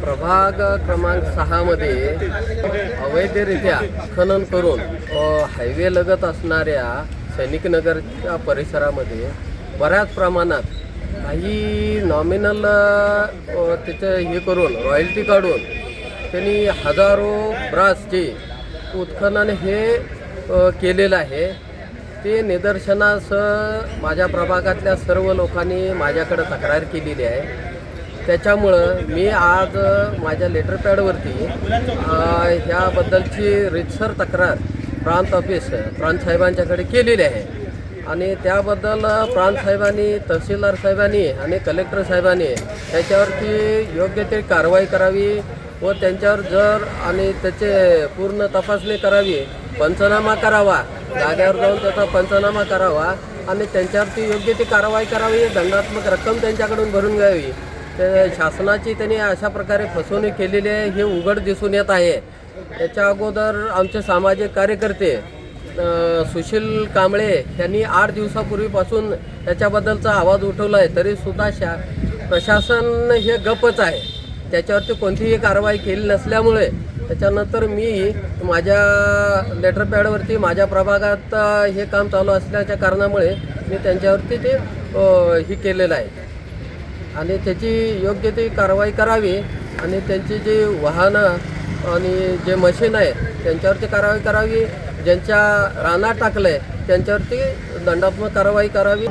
प्रभाग क्रमांक 6 मध्ये अवैधरित्या खनन करून हायवे लगत असणाऱ्या सैनिक नगरच्या परिसरामध्ये बऱ्याच प्रमाणात काही नॉमिनल त्याचं हे करून रॉयल्टी काढून त्यांनी हजारो ब्रासचे उत्खनन हे केलेलं आहे। ते निदर्शनास माझ्या प्रभागातल्या सर्व लोकांनी माझ्याकडे तक्रार केलेली आहे। त्याच्यामुळं मी आज माझ्या लेटर पॅडवरती ह्याबद्दलची रितसर तक्रार प्रांत ऑफिस प्रांत साहेबांच्याकडे केलेली आहे आणि त्याबद्दल प्रांत साहेबांनी, तहसीलदार साहेबांनी आणि कलेक्टर साहेबांनी त्याच्यावरती योग्य ते कारवाई करावी व त्यांच्यावर जर आणि त्याचे पूर्ण तपासणी करावी, पंचनामा करावा, जाग्यावर जाऊन त्याचा पंचनामा करावा आणि त्यांच्यावरती योग्य ती कारवाई करावी, दंडात्मक रक्कम त्यांच्याकडून भरून घ्यावी। ते शासनाची त्यांनी अशा प्रकारे फसवणूक केलेली आहे हे उघड दिसून येत आहे। याच्या अगोदर आमचे सामाजिक कार्यकर्ते सुशील कांबळे यांनी 8 दिवसापूर्वीपासून याच्याबद्दलचा आवाज उठवला आहे, तरीसुद्धा प्रशासन हे गप्पच आहे। त्याच्यावरती कोणतीही कारवाई केली नसल्यामुळे त्याच्यानंतर मी माझ्या लेटर पॅडवरती माझ्या प्रभागात हे काम चालू असल्याच्या कारणामुळे मी त्यांच्यावरती ते हे केलेलं आहे आणि त्याची योग्य ती कारवाई करावी आणि त्यांची जी वाहनं आणि जे मशीन आहे त्यांच्यावरती कारवाई करावी, ज्यांच्या रानात टाकलं आहे त्यांच्यावरती दंडात्मक कारवाई करावी।